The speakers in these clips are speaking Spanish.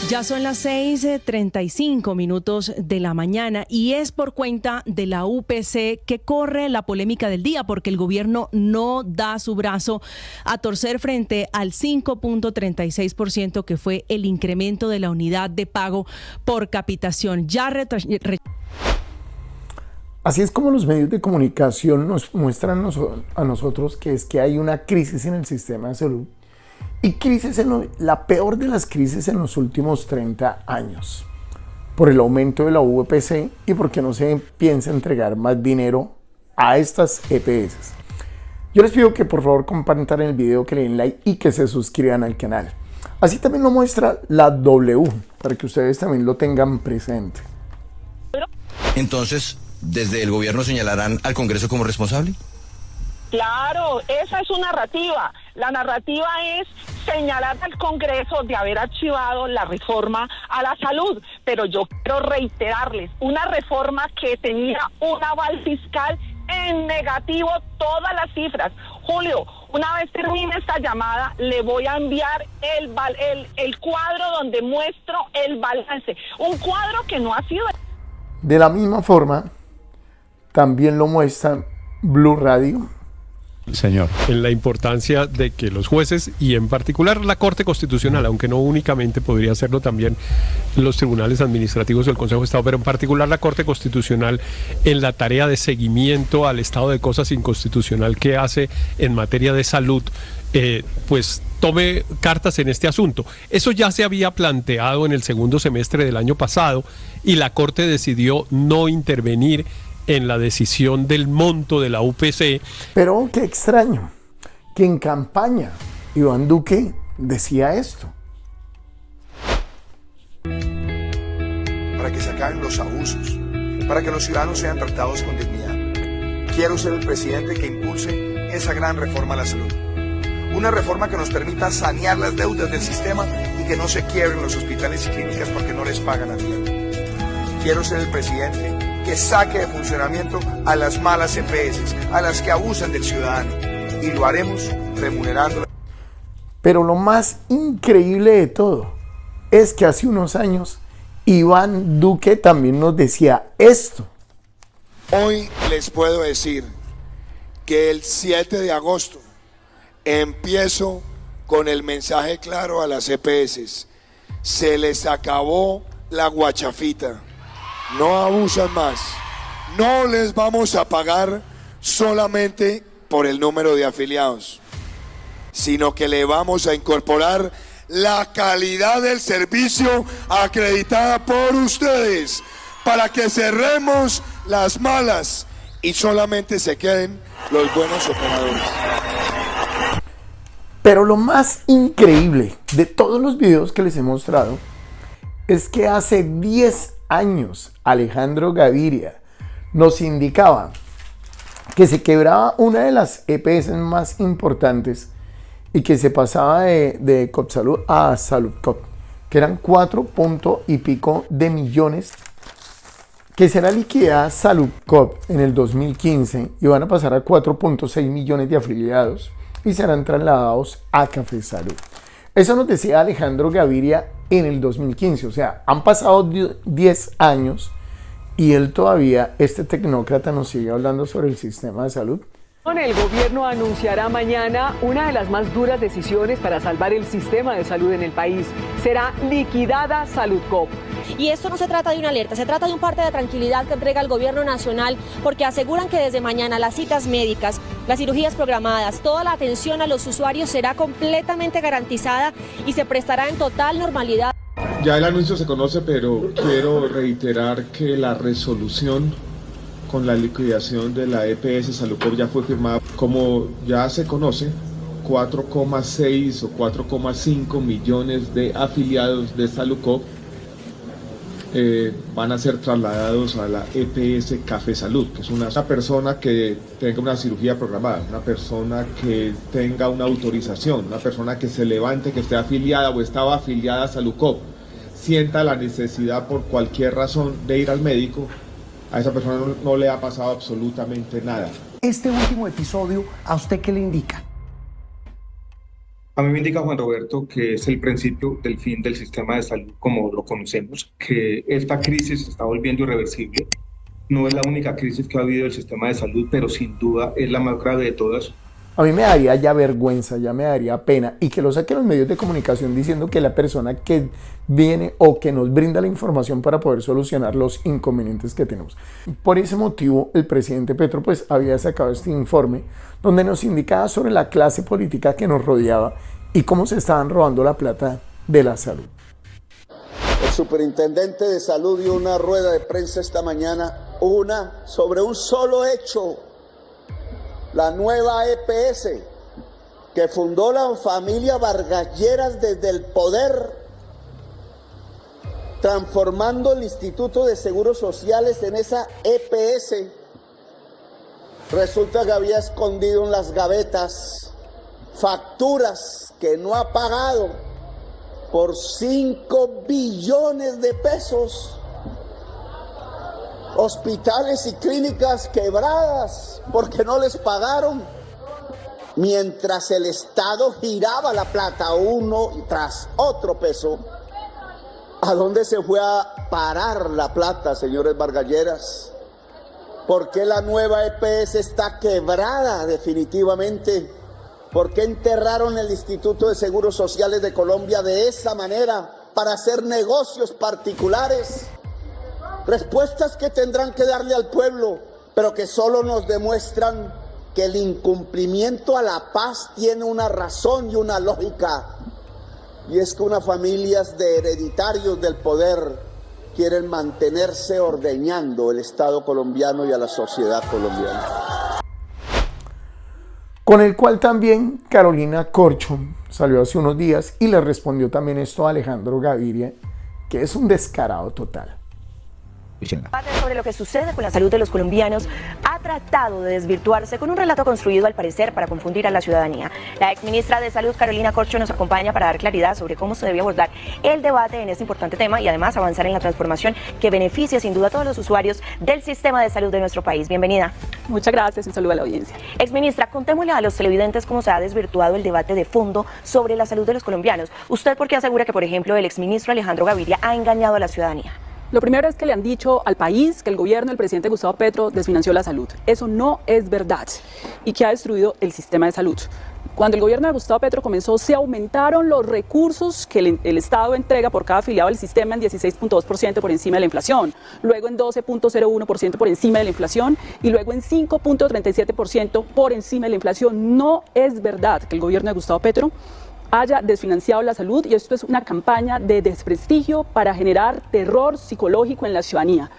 Ya son las 6:35 de la mañana y es por cuenta de la UPC que corre la polémica del día porque el gobierno no da su brazo a torcer frente al 5.36% que fue el incremento de la unidad de pago por capitación. Así es como los medios de comunicación nos muestran a nosotros que hay una crisis en el sistema de salud. Y la peor de las crisis en los últimos 30 años, por el aumento de la UPC y porque no se piensa entregar más dinero a estas EPS. Yo les pido que por favor compartan el video, que le den like y que se suscriban al canal. Así también lo muestra la W, para que ustedes también lo tengan presente. Entonces, ¿desde el gobierno señalarán al Congreso como responsable? Claro, esa es su narrativa. La narrativa es señalar al Congreso de haber archivado la reforma a la salud. Pero yo quiero reiterarles, una reforma que tenía un aval fiscal en negativo, todas las cifras. Julio, una vez termine esta llamada, le voy a enviar el cuadro donde muestro el balance. Un cuadro que no ha sido... De la misma forma, también lo muestra Blue Radio. Señor. En la importancia de que los jueces y en particular la Corte Constitucional, aunque no únicamente podría hacerlo también los tribunales administrativos del Consejo de Estado, pero en particular la Corte Constitucional en la tarea de seguimiento al estado de cosas inconstitucional que hace en materia de salud, pues tome cartas en este asunto. Eso ya se había planteado en el segundo semestre del año pasado y la Corte decidió no intervenir en la decisión del monto de la UPC. Pero qué extraño que en campaña Iván Duque decía esto. Para que se acaben los abusos, para que los ciudadanos sean tratados con dignidad. Quiero ser el presidente que impulse esa gran reforma a la salud. Una reforma que nos permita sanear las deudas del sistema y que no se quiebren los hospitales y clínicas porque no les pagan a tiempo. Quiero ser el presidente que saque de funcionamiento a las malas EPS, a las que abusan del ciudadano, y lo haremos remunerando. Pero lo más increíble de todo es que hace unos años Iván Duque también nos decía esto. Hoy les puedo decir que el 7 de agosto empiezo con el mensaje claro a las EPS. Se les acabó la guachafita. No abusan más. No les vamos a pagar solamente por el número de afiliados, sino que le vamos a incorporar la calidad del servicio acreditada por ustedes para que cerremos las malas y solamente se queden los buenos operadores. Pero lo más increíble de todos los videos que les he mostrado es que hace 10 años Alejandro Gaviria nos indicaba que se quebraba una de las EPS más importantes y que se pasaba de Copsalud a Saludcop, que eran 4 y pico de millones, que será liquidada Saludcop en el 2015 y van a pasar a 4.6 millones de afiliados y serán trasladados a Café Salud. Eso nos decía Alejandro Gaviria en el 2015, o sea, han pasado 10 años y él todavía, este tecnócrata, nos sigue hablando sobre el sistema de salud. El gobierno anunciará mañana una de las más duras decisiones para salvar el sistema de salud en el país. Será liquidada Saludcop. Y esto no se trata de una alerta, se trata de un parte de tranquilidad que entrega el gobierno nacional porque aseguran que desde mañana las citas médicas, las cirugías programadas, toda la atención a los usuarios será completamente garantizada y se prestará en total normalidad. Ya el anuncio se conoce, pero quiero reiterar que la resolución con la liquidación de la EPS Saludcop ya fue firmada. Como ya se conoce, 4,6 o 4,5 millones de afiliados de Saludcop van a ser trasladados a la EPS Café Salud, que es una persona que tenga una cirugía programada, una persona que tenga una autorización, una persona que se levante, que esté afiliada o estaba afiliada a Saludcop, sienta la necesidad por cualquier razón de ir al médico, a esa persona no le ha pasado absolutamente nada. Este último episodio, ¿a usted qué le indica? A mí me indica Juan Roberto que es el principio del fin del sistema de salud como lo conocemos, que esta crisis se está volviendo irreversible. No es la única crisis que ha habido el sistema de salud, pero sin duda es la más grave de todas. A mí me daría ya vergüenza, ya me daría pena, y que lo saquen los medios de comunicación diciendo que la persona que viene o que nos brinda la información para poder solucionar los inconvenientes que tenemos. Por ese motivo, el presidente Petro pues había sacado este informe donde nos indicaba sobre la clase política que nos rodeaba y cómo se estaban robando la plata de la salud. El superintendente de salud dio una rueda de prensa esta mañana, sobre un solo hecho. La nueva EPS que fundó la familia Vargas Lleras desde el poder, transformando el Instituto de Seguros Sociales en esa EPS. Resulta que había escondido en las gavetas facturas que no ha pagado por 5 billones de pesos. Hospitales y clínicas quebradas porque no les pagaron, mientras el Estado giraba la plata uno tras otro peso. ¿A dónde se fue a parar la plata, señores Vargas Lleras? ¿Por qué la nueva EPS está quebrada definitivamente? ¿Por qué enterraron el Instituto de Seguros Sociales de Colombia de esa manera para hacer negocios particulares? Respuestas que tendrán que darle al pueblo, pero que solo nos demuestran que el incumplimiento a la paz tiene una razón y una lógica. Y es que unas familias de hereditarios del poder quieren mantenerse ordeñando el Estado colombiano y a la sociedad colombiana. Con el cual también Carolina Corcho salió hace unos días y le respondió también esto a Alejandro Gaviria, que es un descarado total. Sobre lo que sucede con la salud de los colombianos ha tratado de desvirtuarse con un relato construido al parecer para confundir a la ciudadanía. La exministra de Salud Carolina Corcho nos acompaña para dar claridad sobre cómo se debe abordar el debate en este importante tema y además avanzar en la transformación que beneficia sin duda a todos los usuarios del sistema de salud de nuestro país. Bienvenida. Muchas gracias, un saludo a la audiencia. Exministra, contémosle a los televidentes cómo se ha desvirtuado el debate de fondo sobre la salud de los colombianos. ¿Usted por qué asegura que, por ejemplo, el exministro Alejandro Gaviria ha engañado a la ciudadanía? Lo primero es que le han dicho al país que el gobierno del presidente Gustavo Petro desfinanció la salud. Eso no es verdad y que ha destruido el sistema de salud. Cuando el gobierno de Gustavo Petro comenzó, se aumentaron los recursos que el Estado entrega por cada afiliado al sistema en 16.2% por encima de la inflación, luego en 12.01% por encima de la inflación y luego en 5.37% por encima de la inflación. No es verdad que el gobierno de Gustavo Petro haya desfinanciado la salud y esto es una campaña de desprestigio para generar terror psicológico en la ciudadanía.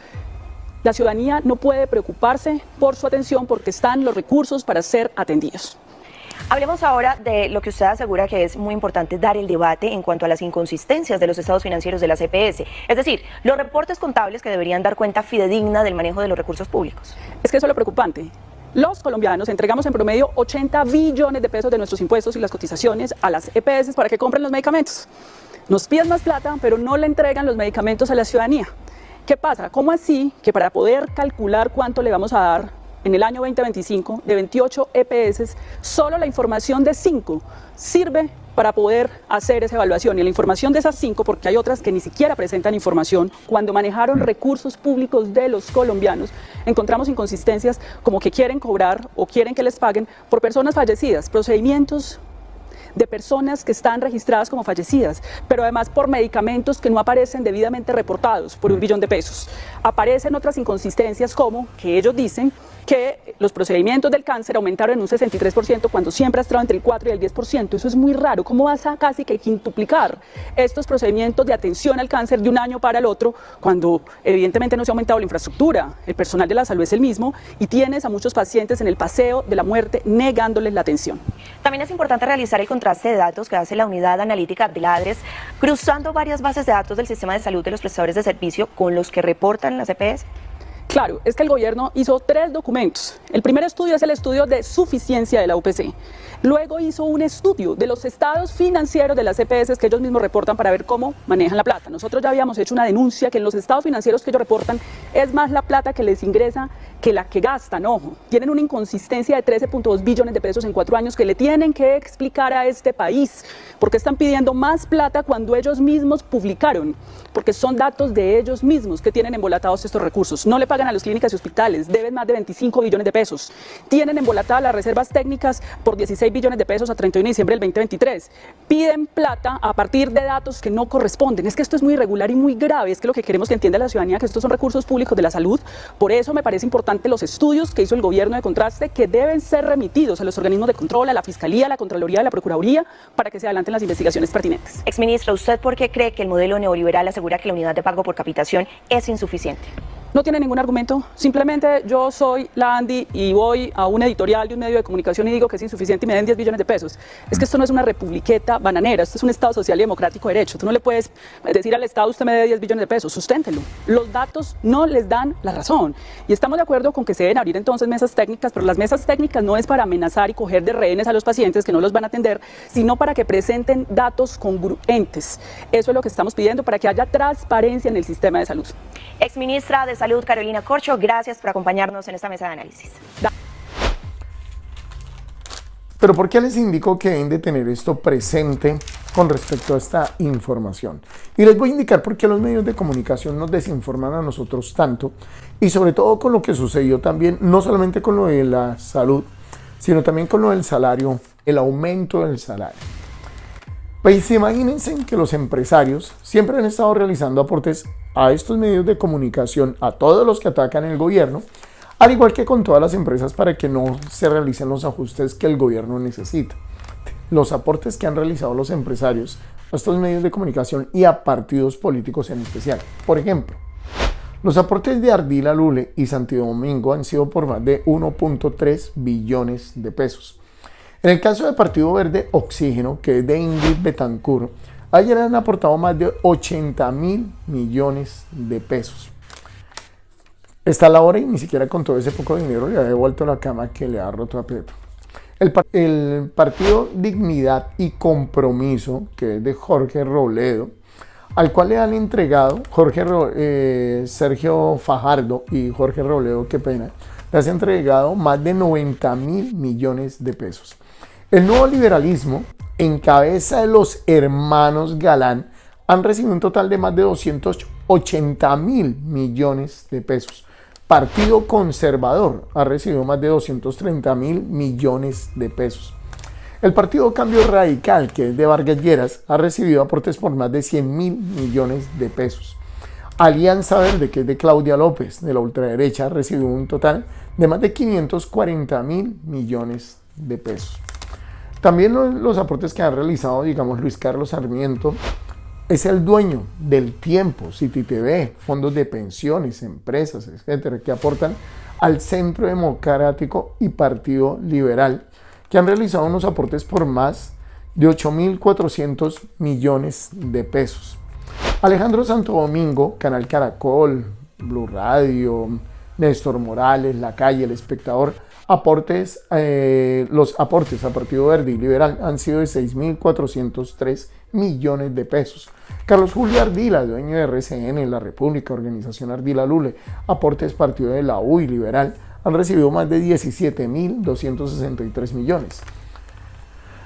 La ciudadanía no puede preocuparse por su atención porque están los recursos para ser atendidos. Hablemos ahora de lo que usted asegura que es muy importante dar el debate en cuanto a las inconsistencias de los estados financieros de las EPS, es decir, los reportes contables que deberían dar cuenta fidedigna del manejo de los recursos públicos. Es que eso es lo preocupante. Los colombianos entregamos en promedio 80 billones de pesos de nuestros impuestos y las cotizaciones a las EPS para que compren los medicamentos. Nos piden más plata, pero no le entregan los medicamentos a la ciudadanía. ¿Qué pasa? ¿Cómo así que para poder calcular cuánto le vamos a dar en el año 2025 de 28 EPS, solo la información de 5 sirve para poder hacer esa evaluación? Y la información de esas 5, porque hay otras que ni siquiera presentan información, cuando manejaron recursos públicos de los colombianos, encontramos inconsistencias como que quieren cobrar o quieren que les paguen por personas fallecidas, procedimientos de personas que están registradas como fallecidas, pero además por medicamentos que no aparecen debidamente reportados por 1 billón de pesos. Aparecen otras inconsistencias como que ellos dicen que los procedimientos del cáncer aumentaron en un 63% cuando siempre ha estado entre el 4 y el 10%. Eso es muy raro. ¿Cómo vas a casi que quintuplicar estos procedimientos de atención al cáncer de un año para el otro cuando evidentemente no se ha aumentado la infraestructura? El personal de la salud es el mismo y tienes a muchos pacientes en el paseo de la muerte negándoles la atención. También es importante realizar el contraste de datos que hace la unidad analítica de la ADRES, cruzando varias bases de datos del sistema de salud de los prestadores de servicio con los que reportan las EPS. Claro, es que el gobierno hizo 3 documentos. El primer estudio es el estudio de suficiencia de la UPC. luego hizo un estudio de los estados financieros de las EPS que ellos mismos reportan para ver cómo manejan la plata. Nosotros ya habíamos hecho una denuncia que en los estados financieros que ellos reportan es más la plata que les ingresa que la que gastan. Ojo, tienen una inconsistencia de 13.2 billones de pesos en 4 años que le tienen que explicar a este país porque están pidiendo más plata cuando ellos mismos publicaron, porque son datos de ellos mismos que tienen embolatados estos recursos. No le pagan a las clínicas y hospitales, deben más de 25 billones de pesos. Tienen embolatadas las reservas técnicas por 16 billones de pesos a 31 de diciembre del 2023. Piden plata a partir de datos que no corresponden. Es que esto es muy irregular y muy grave. Es que lo que queremos que entienda la ciudadanía que estos son recursos públicos de la salud. Por eso me parece importante los estudios que hizo el gobierno de contraste que deben ser remitidos a los organismos de control, a la Fiscalía, a la Contraloría, a la Procuraduría, para que se adelanten las investigaciones pertinentes. Exministra, ¿usted por qué cree que el modelo neoliberal asegura que la unidad de pago por capitación es insuficiente? No tiene ningún argumento, simplemente yo soy la Andy y voy a un editorial de un medio de comunicación y digo que es insuficiente y me den 10 billones de pesos. Es que esto no es una republiqueta bananera, esto es un Estado social y democrático de derecho. Tú no le puedes decir al Estado, usted me dé 10 billones de pesos, susténtelo. Los datos no les dan la razón. Y estamos de acuerdo con que se deben abrir entonces mesas técnicas, pero las mesas técnicas no es para amenazar y coger de rehenes a los pacientes que no los van a atender, sino para que presenten datos congruentes. Eso es lo que estamos pidiendo para que haya transparencia en el sistema de salud. Exministra de Salud Carolina Corcho, gracias por acompañarnos en esta mesa de análisis. Pero ¿por qué les indico que deben de tener esto presente con respecto a esta información? Y les voy a indicar por qué los medios de comunicación nos desinforman a nosotros tanto y sobre todo con lo que sucedió también, no solamente con lo de la salud, sino también con lo del salario, el aumento del salario. Pues imagínense que los empresarios siempre han estado realizando aportes a estos medios de comunicación, a todos los que atacan el gobierno, al igual que con todas las empresas para que no se realicen los ajustes que el gobierno necesita. Los aportes que han realizado los empresarios a estos medios de comunicación y a partidos políticos en especial. Por ejemplo, los aportes de Ardila Lule y Santo Domingo han sido por más de 1.3 billones de pesos. En el caso del Partido Verde Oxígeno, que es de Ingrid Betancourt, ayer han aportado más de 80.000 millones de pesos. Está la hora y ni siquiera con todo ese poco dinero le ha devuelto la cama que le ha roto a Petro. El Partido Dignidad y Compromiso, que es de Jorge Robledo, al cual le han entregado Sergio Fajardo y Jorge Robledo, qué pena, le han entregado más de 90.000 millones de pesos. El nuevo liberalismo, en cabeza de los hermanos Galán, han recibido un total de más de 280.000 millones de pesos. Partido Conservador ha recibido más de 230.000 millones de pesos. El Partido Cambio Radical, que es de Vargas Lleras, ha recibido aportes por más de 100.000 millones de pesos. Alianza Verde, que es de Claudia López, de la ultraderecha, ha recibido un total de más de 540.000 millones de pesos. También los aportes que ha realizado, digamos, Luis Carlos Sarmiento, es el dueño del Tiempo, City TV, fondos de pensiones, empresas, etcétera, que aportan al Centro Democrático y Partido Liberal, que han realizado unos aportes por más de 8.400 millones de pesos. Alejandro Santo Domingo, Canal Caracol, Blue Radio, Néstor Morales, La Calle, El Espectador, los aportes a Partido Verde y Liberal han sido de 6.403 millones de pesos. Carlos Julio Ardila, dueño de RCN, La República, Organización Ardila Lule, aportes Partido de la U y Liberal, han recibido más de 17.263 millones.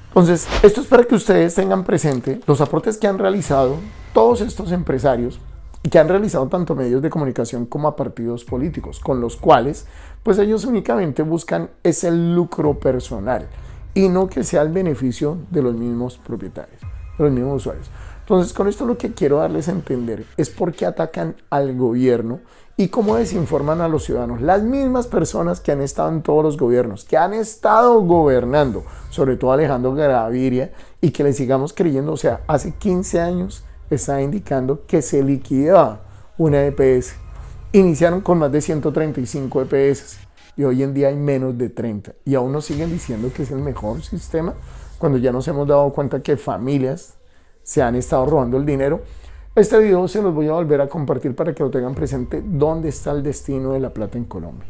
Entonces, esto es para que ustedes tengan presente los aportes que han realizado todos estos empresarios y que han realizado tanto medios de comunicación como a partidos políticos, con los cuales pues ellos únicamente buscan es el lucro personal y no que sea el beneficio de los mismos propietarios, de los mismos usuarios. Entonces, con esto lo que quiero darles a entender es por qué atacan al gobierno y cómo desinforman a los ciudadanos. Las mismas personas que han estado en todos los gobiernos, que han estado gobernando, sobre todo Alejandro Gaviria, y que le sigamos creyendo. O sea, hace 15 años está indicando que se liquidaba una EPS. Iniciaron con más de 135 EPS y hoy en día hay menos de 30. Y aún nos siguen diciendo que es el mejor sistema, cuando ya nos hemos dado cuenta que familias se han estado robando el dinero. Este video se los voy a volver a compartir para que lo tengan presente dónde está el destino de la plata en Colombia.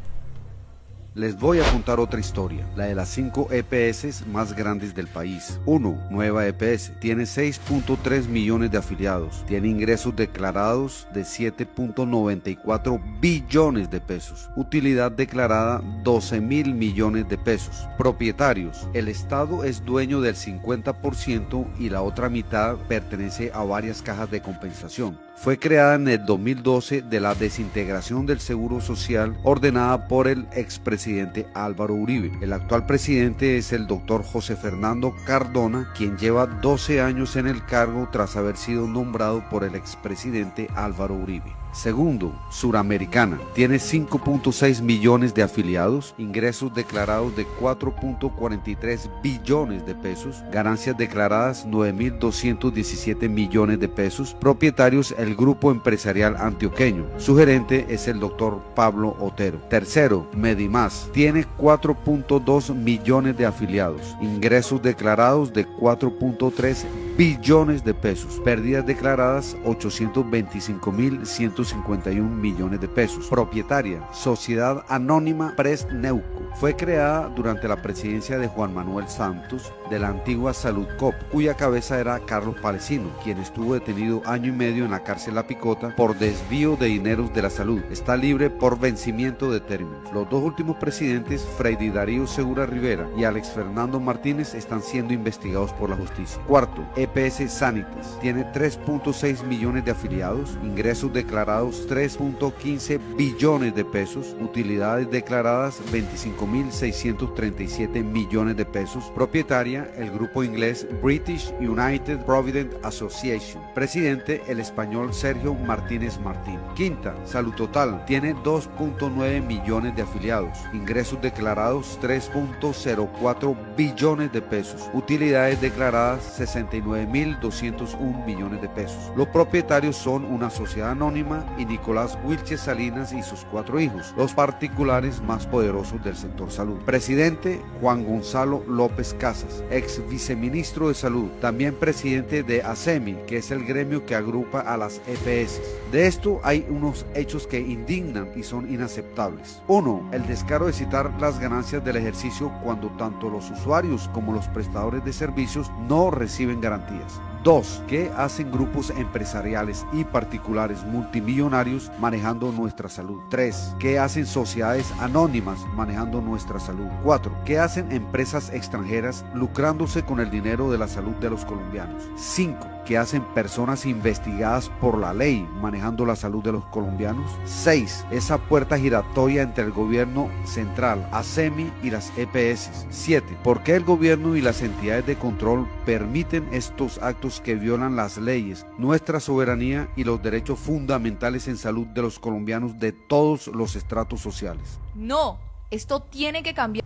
Les voy a contar otra historia, la de las 5 EPS más grandes del país. 1. Nueva EPS. Tiene 6.3 millones de afiliados. Tiene ingresos declarados de 7.94 billones de pesos. Utilidad declarada 12.000 millones de pesos. Propietarios. El Estado es dueño del 50% y la otra mitad pertenece a varias cajas de compensación. Fue creada en el 2012 de la desintegración del Seguro Social ordenada por el expresidente Álvaro Uribe. El actual presidente es el doctor José Fernando Cardona, quien lleva 12 años en el cargo tras haber sido nombrado por el expresidente Álvaro Uribe. Segundo, Suramericana. Tiene 5.6 millones de afiliados, ingresos declarados de 4.43 billones de pesos, ganancias declaradas 9.217 millones de pesos, propietarios el Grupo Empresarial Antioqueño. Su gerente es el doctor Pablo Otero. Tercero, Medimás. Tiene 4.2 millones de afiliados, ingresos declarados de 4.3 billones de pesos, pérdidas declaradas 825.151 millones de pesos. Propietaria, Sociedad Anónima Presneuco. Fue creada durante la presidencia de Juan Manuel Santos de la antigua Saludcop, cuya cabeza era Carlos Palesino, quien estuvo detenido año y medio en la cárcel La Picota por desvío de dineros de la salud. Está libre por vencimiento de términos. Los dos últimos presidentes, Freddy Darío Segura Rivera y Alex Fernando Martínez, están siendo investigados por la justicia. Cuarto, EPS Sanitas. Tiene 3.6 millones de afiliados, ingresos declarados 3.15 billones de pesos, utilidades declaradas 25.637 millones de pesos. Propietaria, el grupo inglés British United Provident Association. Presidente, el español Sergio Martínez Martín. Quinta, Salud Total. Tiene 2.9 millones de afiliados, ingresos declarados 3.04 billones de pesos, utilidades declaradas 69.201 millones de pesos. Los propietarios son una sociedad anónima y Nicolás Wilches Salinas y sus 4 hijos, los particulares más poderosos del sector salud. Presidente, Juan Gonzalo López Casas, ex viceministro de Salud, también presidente de ASEMI, que es el gremio que agrupa a las EPS. De esto hay unos hechos que indignan y son inaceptables. 1. El descaro de citar las ganancias del ejercicio cuando tanto los usuarios como los prestadores de servicios no reciben garantías. 2. ¿Qué hacen grupos empresariales y particulares multimillonarios manejando nuestra salud? 3. ¿Qué hacen sociedades anónimas manejando nuestra salud? 4. ¿Qué hacen empresas extranjeras lucrándose con el dinero de la salud de los colombianos? 5. ¿Qué hacen personas investigadas por la ley manejando la salud de los colombianos? 6. Esa puerta giratoria entre el gobierno central, ASEMI y las EPS. 7. ¿Por qué el gobierno y las entidades de control permiten estos actos que violan las leyes, nuestra soberanía y los derechos fundamentales en salud de los colombianos de todos los estratos sociales? No, esto tiene que cambiar.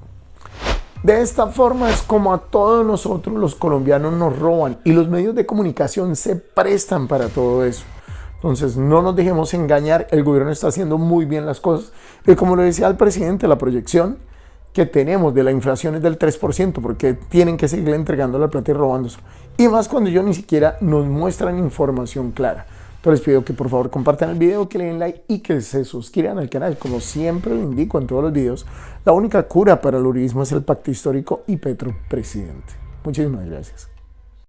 De esta forma es como a todos nosotros los colombianos nos roban y los medios de comunicación se prestan para todo eso. Entonces no nos dejemos engañar, el gobierno está haciendo muy bien las cosas y como lo decía el presidente, la proyección que tenemos de la inflación es del 3% porque tienen que seguir entregando la plata y robándose. Y más cuando ellos ni siquiera nos muestran información clara. Entonces les pido que por favor compartan el video, que le den like y que se suscriban al canal. Como siempre lo indico en todos los videos, la única cura para el uribismo es el pacto histórico y Petro presidente. Muchísimas gracias.